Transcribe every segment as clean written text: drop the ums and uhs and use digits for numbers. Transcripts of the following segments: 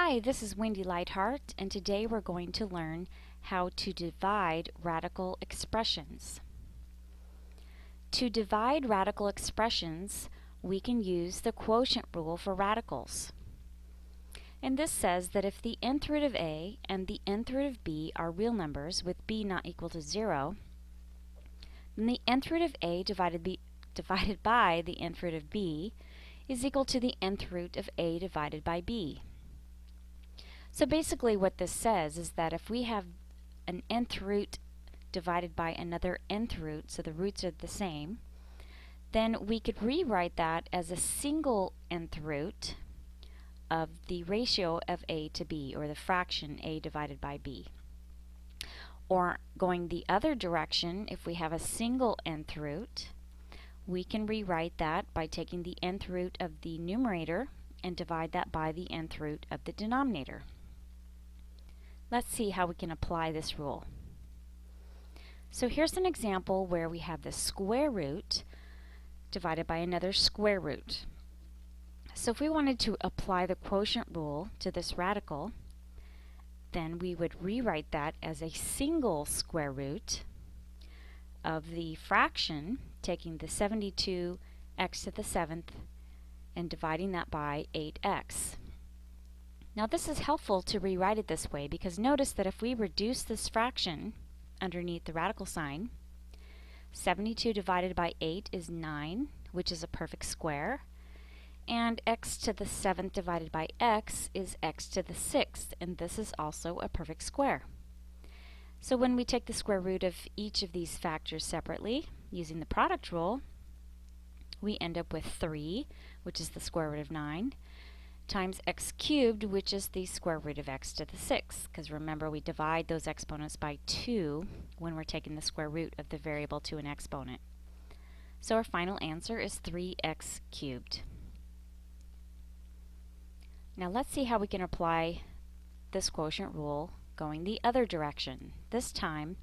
Hi, this is Wendy Lightheart, and today we're going to learn how to divide radical expressions. To divide radical expressions, we can use the quotient rule for radicals. And this says that if the nth root of a and the nth root of b are real numbers with b not equal to 0, then the nth root of a divided by the nth root of b is equal to the nth root of a divided by b. So basically what this says is that if we have an nth root divided by another nth root, so the roots are the same, then we could rewrite that as a single nth root of the ratio of a to b, or the fraction a divided by b. Or going the other direction, if we have a single nth root, we can rewrite that by taking the nth root of the numerator and divide that by the nth root of the denominator. Let's see how we can apply this rule. So here's an example where we have the square root divided by another square root. So if we wanted to apply the quotient rule to this radical, then we would rewrite that as a single square root of the fraction, taking the 72x to the 7th and dividing that by 8x. Now this is helpful to rewrite it this way because notice that if we reduce this fraction underneath the radical sign, 72 divided by 8 is 9, which is a perfect square, and x to the 7th divided by x is x to the 6th, and this is also a perfect square. So when we take the square root of each of these factors separately, using the product rule, we end up with 3, which is the square root of 9, times x cubed, which is the square root of x to the 6th, because remember we divide those exponents by 2 when we're taking the square root of the variable to an exponent. So our final answer is 3x cubed. Now let's see how we can apply this quotient rule going the other direction. This time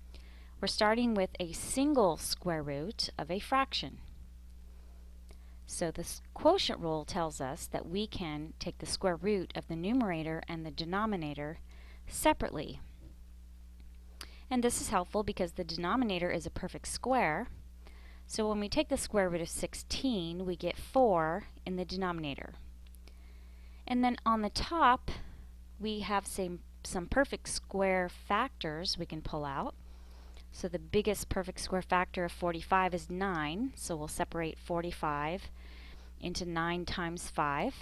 we're starting with a single square root of a fraction. So this quotient rule tells us that we can take the square root of the numerator and the denominator separately. And this is helpful because the denominator is a perfect square. So when we take the square root of 16, we get 4 in the denominator. And then on the top, we have some perfect square factors we can pull out. So the biggest perfect square factor of 45 is 9, so we'll separate 45 into 9 times 5.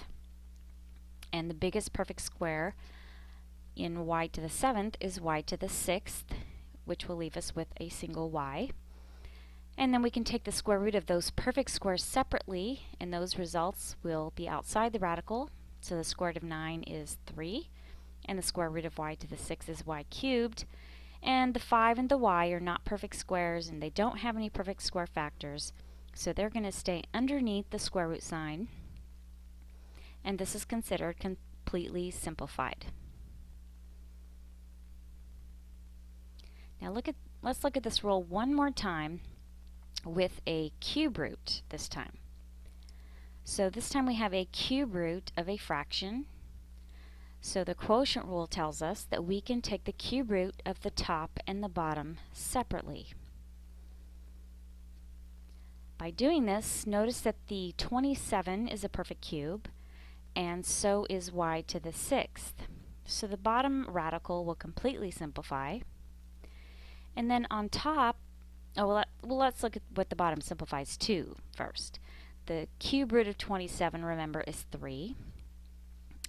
And the biggest perfect square in y to the 7th is y to the 6th, which will leave us with a single y. And then we can take the square root of those perfect squares separately, and those results will be outside the radical. So the square root of 9 is 3, and the square root of y to the 6th is y cubed. And the 5 and the y are not perfect squares, and they don't have any perfect square factors, so they're going to stay underneath the square root sign, and this is considered completely simplified. Now let's look at this rule one more time with a cube root this time. So this time we have a cube root of a fraction. So the quotient rule tells us that we can take the cube root of the top and the bottom separately. By doing this, notice that the 27 is a perfect cube, and so is y to the 6th. So the bottom radical will completely simplify. And then on top, let's look at what the bottom simplifies to first. The cube root of 27, remember, is 3.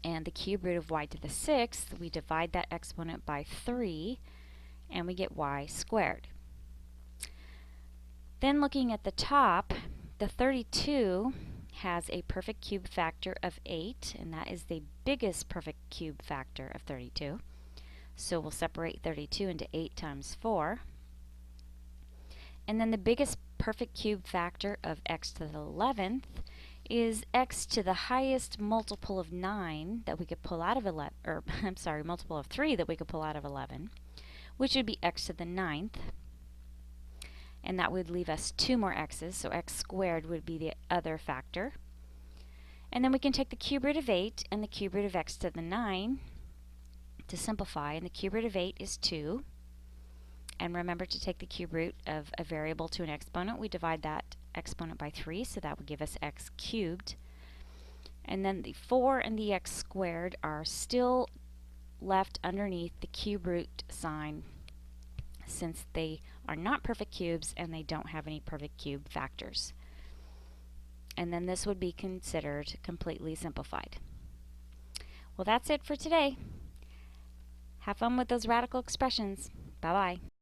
And the cube root of y to the 6th, we divide that exponent by 3, and we get y squared. Then looking at the top, the 32 has a perfect cube factor of 8, and that is the biggest perfect cube factor of 32. So we'll separate 32 into 8 times 4. And then the biggest perfect cube factor of x to the 11th is x to the highest multiple of 9 that we could pull out of 11, or I'm sorry, multiple of 3 that we could pull out of 11, which would be x to the 9th. And that would leave us 2 more x's, so x squared would be the other factor. And then we can take the cube root of 8 and the cube root of x to the 9, to simplify, and the cube root of 8 is 2. And remember to take the cube root of a variable to an exponent. We divide that exponent by 3, so that would give us x cubed. And then the 4 and the x squared are still left underneath the cube root sign, since they are not perfect cubes and they don't have any perfect cube factors. And then this would be considered completely simplified. Well, that's it for today. Have fun with those radical expressions. Bye-bye.